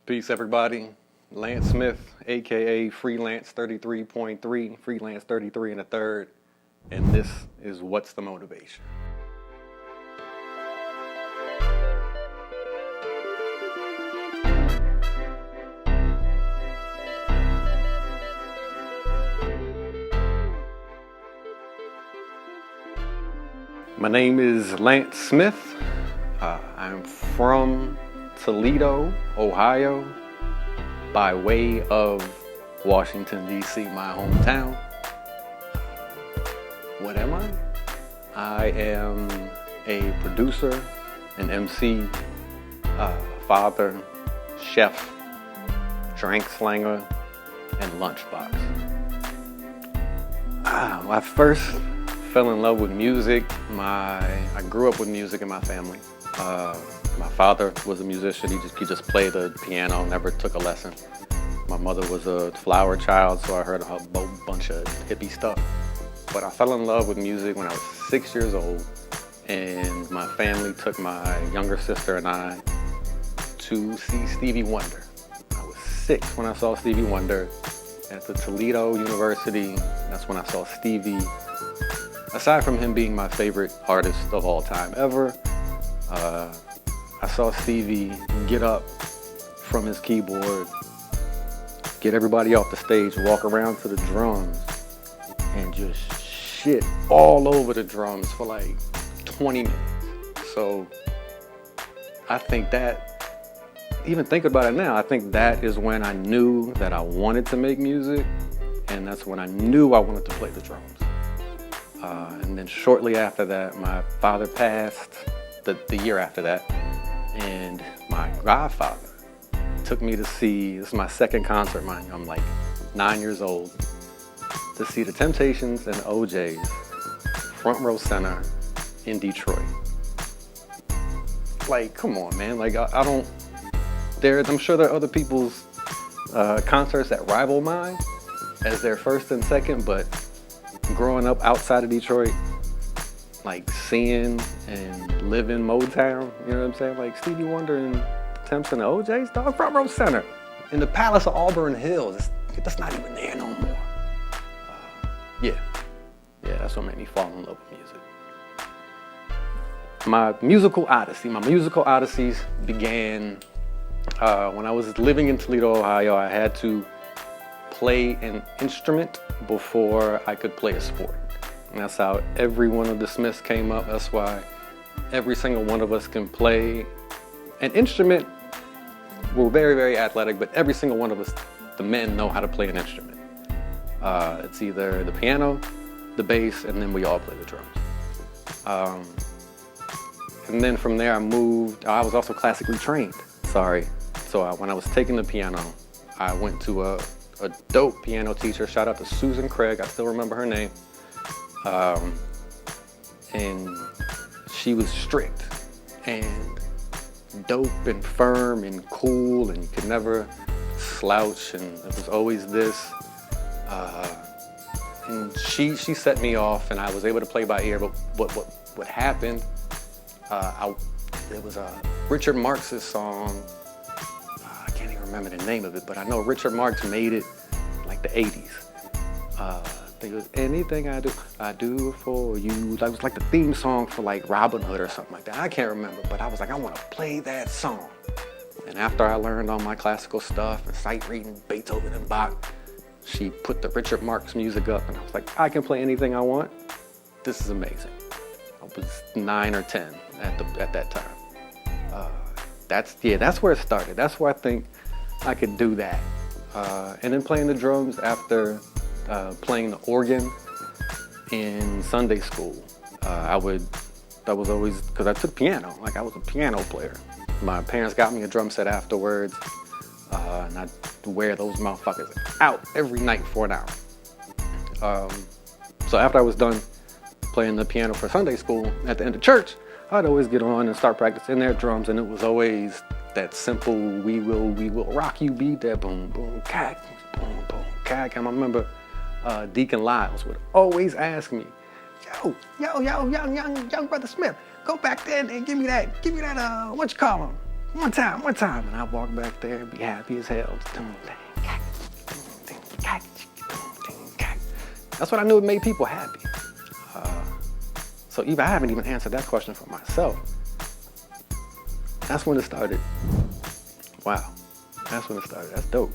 Peace, everybody. Lance Smith, aka FREELANCE333.3, FREELANCE33 and a third, and this is What's the Motivation? My name is Lance Smith. I'm from Toledo, Ohio, by way of Washington, D.C., my hometown. What am I? I am a producer, an MC, father, chef, drink slanger, and lunchbox. I first fell in love with music. I grew up with music in my family. My father was a musician. He just played the piano, never took a lesson. My mother was a flower child, so I heard a bunch of hippie stuff. But I fell in love with music when I was 6 years old, and my family took my younger sister and I to see Stevie Wonder. I was 6 when I saw Stevie Wonder at the Toledo University. That's when I saw Stevie. Aside from him being my favorite artist of all time ever, I saw Stevie get up from his keyboard, get everybody off the stage, walk around to the drums, and just shit all over the drums for like 20 minutes. So I think that, even thinking about it now, I think that is when I knew that I wanted to make music, and that's when I knew I wanted to play the drums. And then shortly after that, my father passed the year after that, and my godfather took me to see, this is my second concert, mind you, I'm like 9 years old, to see the Temptations and OJ's front row center in Detroit. Like, come on, man, like I don't, I'm sure there are other people's concerts that rival mine as their first and second, but growing up outside of Detroit, like seeing and living Motown, you know what I'm saying? Like Stevie Wonder and Temps and the OJ's, dog, front row center in the Palace of Auburn Hills. That's not even there no more. Yeah, that's what made me fall in love with music. My musical odysseys began when I was living in Toledo, Ohio. I had to play an instrument before I could play a sport. And that's how every one of the Smiths came up. That's why every single one of us can play an instrument. We're very, very athletic, but every single one of us, the men, know how to play an instrument. It's either the piano, the bass, and then we all play the drums. And then from there I moved. I was also classically trained, So when I was taking the piano, I went to a dope piano teacher. Shout out to Susan Craig, I still remember her name. And she was strict and dope and firm and cool, and you could never slouch, and it was always this. And she set me off, and I was able to play by ear. But what happened? It was Richard Marx's song. I can't even remember the name of it, but I know Richard Marx made it like the 80s. I think it was Anything I Do For You. That was like the theme song for like Robin Hood or something like that. I can't remember, but I was like, I want to play that song. And after I learned all my classical stuff and sight reading Beethoven and Bach, she put the Richard Marx music up, and I was like, I can play anything I want. This is amazing. I was 9 or 10 at that time. That's where it started. That's where I think I could do that. And then playing the drums after playing the organ in Sunday school. That was always, because I took piano, like I was a piano player. My parents got me a drum set afterwards, and I'd wear those motherfuckers out every night for an hour. So after I was done playing the piano for Sunday school, at the end of church, I'd always get on and start practicing their drums, and it was always that simple, we will rock you beat, that boom, boom, cack, boom, boom, cack. And I remember Deacon Lyles would always ask me, young brother Smith, go back there and give me that, what you call him? one time. And I walk back there and be happy as hell. That's what I knew it made people happy. So I haven't even answered that question for myself. That's when it started. Wow, that's when it started. That's dope.